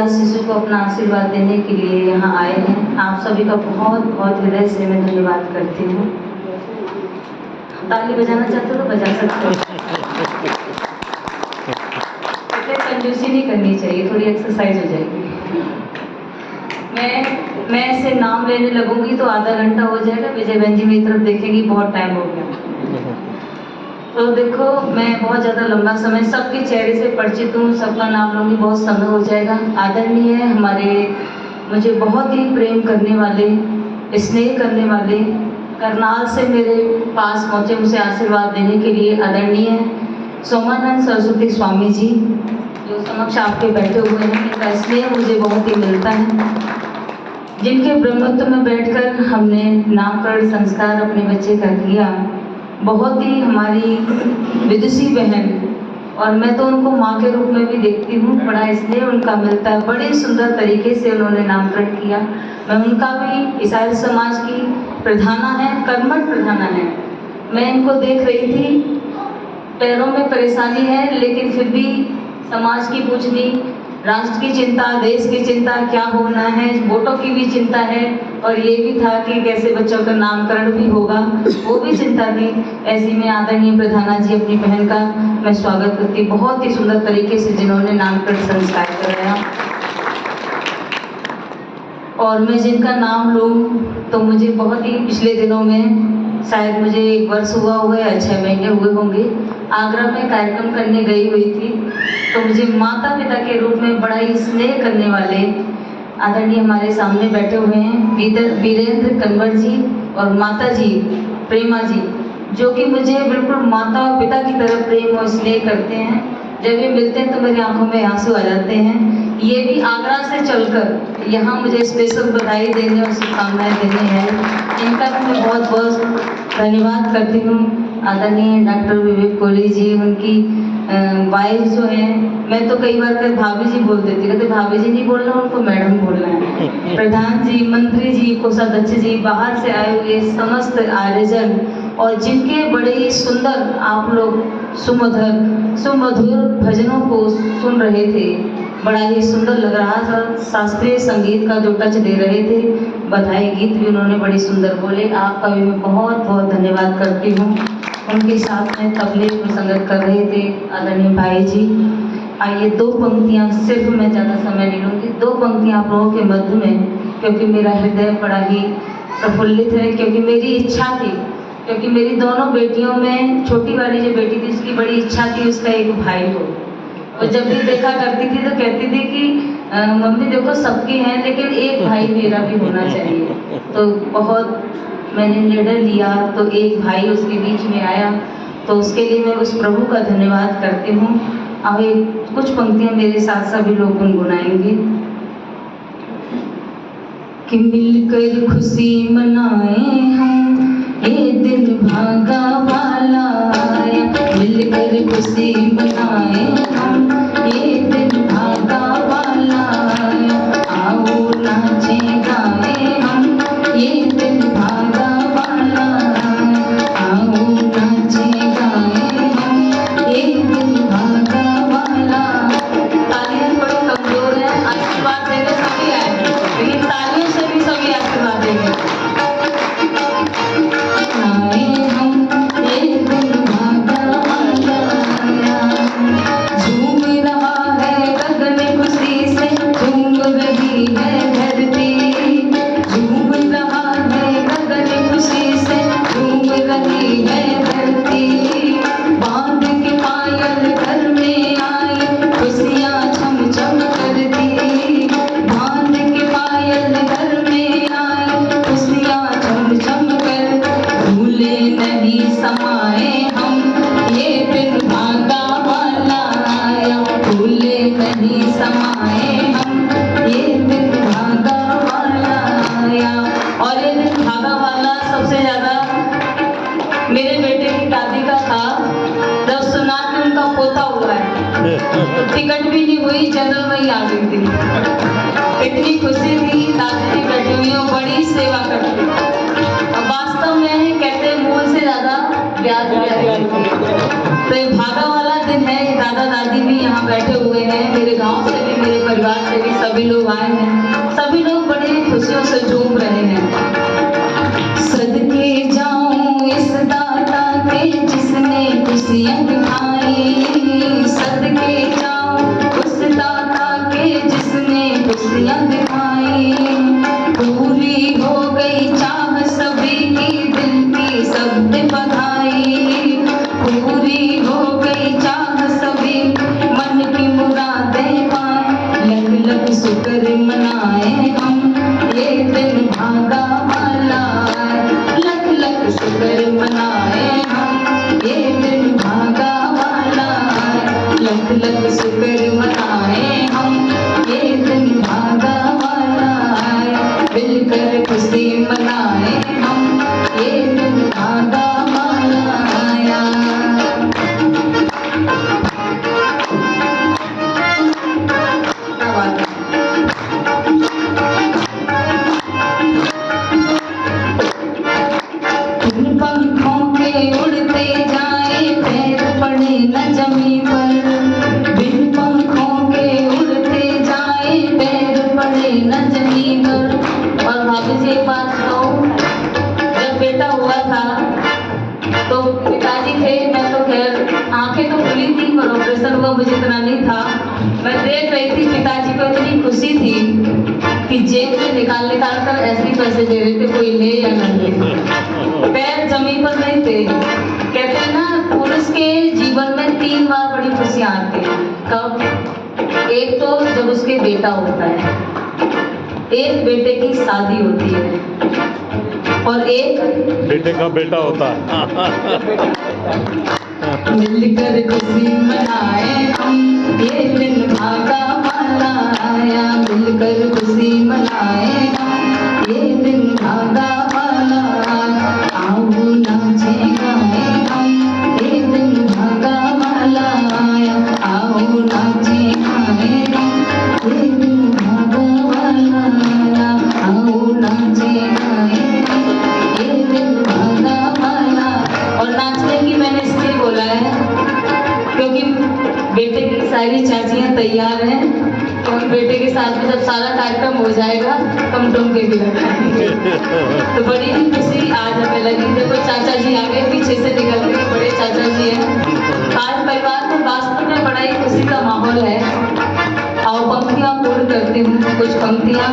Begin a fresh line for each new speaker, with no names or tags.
शिशु को अपना आशीर्वाद देने के लिए यहाँ आए हैं। आप सभी का बहुत बहुत हृदय से मैं धन्यवाद करती हूँ। ताली बजाना चाहते हो तो बजा सकते हो। कंजूसी नहीं करनी चाहिए, थोड़ी एक्सरसाइज हो जाएगी। मैं ऐसे नाम लेने लगूंगी तो आधा घंटा हो जाएगा। विजय बहन जी मेरी तरफ देखेंगी, बहुत टाइम हो गया। तो देखो, मैं बहुत ज़्यादा लंबा समय सबके चेहरे से परिचित हूँ, सबका नाम लूँगी बहुत समय हो जाएगा। आदरणीय है हमारे, मुझे बहुत ही प्रेम करने वाले, स्नेह करने वाले, करनाल से मेरे पास पहुँचे मुझे आशीर्वाद देने के लिए आदरणीय सोमानंद सरस्वती स्वामी जी, जो समक्ष आपके बैठे हुए हैं। इनका स्नेह मुझे बहुत ही मिलता है, जिनके ब्रह्मत्व में बैठकर हमने नामकरण संस्कार अपने बच्चे का किया। बहुत ही हमारी विदुषी बहन, और मैं तो उनको माँ के रूप में भी देखती हूँ। बड़ा स्नेह उनका मिलता है, बड़े सुंदर तरीके से उन्होंने नामकरण किया। मैं उनका भी ईसाई समाज की प्रधाना है, कर्मठ प्रधाना है। मैं इनको देख रही थी, पैरों में परेशानी है लेकिन फिर भी समाज की पूछनी, राष्ट्र की चिंता, देश की चिंता, क्या होना है, वोटों की भी चिंता है, और ये भी था कि कैसे बच्चों का नामकरण भी होगा, वो भी चिंता थी। ऐसी में आदरणीय प्रधाना जी अपनी बहन का मैं स्वागत करती, बहुत ही सुंदर तरीके से जिन्होंने नामकरण संस्कार कराया। और मैं जिनका नाम लूँ तो मुझे बहुत ही पिछले दिनों में, शायद मुझे 1 वर्ष हुआ या 6 महीने हुए होंगे, आगरा में कार्यक्रम करने गई हुई थी। तो मुझे माता पिता के रूप में बड़ा ही स्नेह करने वाले आदरणीय हमारे सामने बैठे हुए हैं वीरेंद्र कंवर जी और माता जी प्रेमा जी, जो कि मुझे बिल्कुल माता और पिता की तरह प्रेम और स्नेह करते हैं। जब ये मिलते हैं तो मेरी आंखों में आंसू आ जाते हैं। ये भी आगरा से चलकर यहाँ मुझे स्पेशल बधाई देने और शुभकामनाएं देने हैं। इनका भी मैं बहुत बहुत धन्यवाद करती हूँ। आदरणीय डॉक्टर विवेक कोहली जी, उनकी वाइफ जो है, मैं तो कई बार भाभी जी बोल देती, कहते भाभी जी नहीं बोलना, उनको मैडम बोलना है। प्रधान जी, मंत्री जी, कोषाध्यक्ष जी, बाहर से आए हुए समस्त आयोजन, और जिनके बड़े ही सुंदर आप लोग सुमधुर भजनों को सुन रहे थे, बड़ा ही सुंदर लग रहा था। शास्त्रीय संगीत का जो टच दे रहे थे, बधाई गीत भी उन्होंने बड़ी सुंदर बोले। आपका भी मैं बहुत बहुत धन्यवाद करती हूँ। उनके साथ में तबले पर संगत कर रहे थे आदरणीय भाई जी। आइए 2 पंक्तियाँ, सिर्फ मैं ज़्यादा समय नहीं लूँगी, 2 पंक्तियाँ आप लोगों के मध्य में, क्योंकि मेरा हृदय बड़ा ही प्रफुल्लित है, क्योंकि मेरी इच्छा थी, क्योंकि मेरी दोनों बेटियों में छोटी वाली जो बेटी थी उसकी बड़ी इच्छा थी उसका एक भाई हो। और जब भी देखा करती थी तो कहती थी कि मम्मी देखो सबके हैं लेकिन एक भाई मेरा भी होना चाहिए। तो बहुत मैंने निर्णय लिया, तो एक भाई उसके बीच में आया, तो उसके लिए मैं उस प्रभु का धन्यवाद करती हूँ। अब कुछ पंक्तियाँ मेरे साथ सभी लोग गुनगुनाएंगे कि मिलकर खुशी मनाए हम, ये दिन भागा वाला आया। मिलकर खुशी मनाए हम, ये दिन भागा वाला आया। आओ नाचे गाए हम, ये दिन भागा वाला आया। आओ नाचे गाए हम, ये दिन भागा वाला। तालियां थोड़ी कमजोर है, आशीर्वाद देने सभी आए, लेकिन तालियों से भी सभी आशीर्वाद देंगे। मेरे बेटे की दादी का था, जब सुना कि उनका पोता हुआ है तो टिकट भी नहीं हुई, जनरल में ही आ गई थी। इतनी खुशी थी, दादी की बैठी हुई और बड़ी सेवा करती। और वास्तव में कहते मूल से ज्यादा ब्याज तो ये भागा वाला दिन है। दादा दादी भी यहाँ बैठे हुए हैं, मेरे गांव से भी मेरे परिवार परिवार से भी सभी लोग आए हैं, सभी लोग बड़े खुशियों से झूम रहे हैं। सदके जाऊं इस दाता के जिसने खुशियां दिखाई, सदके जाऊं उस दाता के जिसने खुशियां दिखाई। पूरी हो गई चाह सभी की दिल की सबने बधाई, पूरी हो गई चाह सभी मन की मुरादें पाए। लख लख शुक्र मनाए हम ये दिन भागा वाला है, लख लख शुक्र मनाए हम ये दिन भागा वाला है, लख लख शुक्र मनाए हम ये दिन भागा वाला है। मिलकर खुशी मनाए हम ये दिन भागा वाला आया। क्या बात है। इन पंखों के उड़ते जाए पैर पड़े न जमीन पर, बिन पंखों के उड़ते जाए पैर पड़े न जमीन पर। और भाभी जी एक बात कहूँ, जब बेटा हुआ था तो पिताजी थे, मैं तो खैर आंखें तो खुली थी पर ऑपरेशन हुआ मुझे इतना नहीं था। मैं देख रही थी पिताजी को इतनी खुशी थी कि जेब में निकाल कर ऐसे ही पैसे दे रहे थे, कोई ले या न ले। पैर जमीन पर नहीं थे। कहते हैं ना पुरुष के जीवन में 3 बार बड़ी खुशियां आती हैं। कब? एक तो जब उसके बेटा होता है, एक बेटे की शादी होती है और एक
बेटे का बेटा होता है।
मिलकर खुशी मनाए हम ये दिन भागा वाला आया, मिलकर खुशी मनाए हम ये दिन भागा वाला आया। आओ नाचे गाए हम ये दिन भागा वाला आया, आओ नाचे गाए हम ये दिन भागा वाला आया, आओ नाचे गाए ये दिन भागा वाला। और नाचने की मैंने इसलिए बोला है क्योंकि बेटे की सारी चाचियां तैयार हैं, तो उन बेटे के साथ में जब सारा कार्यक्रम हो जाएगा तो हम डोंगे भी लगाएंगे। तो बड़ी ही खुशी आज हमें लगी। देखो चाचा जी आ गए पीछे से निकल के, बड़े चाचा जी हैं। आज परिवार में वास्तव में बड़ा ही खुशी का माहौल है। और पंक्तियां पूर्ण करती हूँ, कुछ पंक्तियां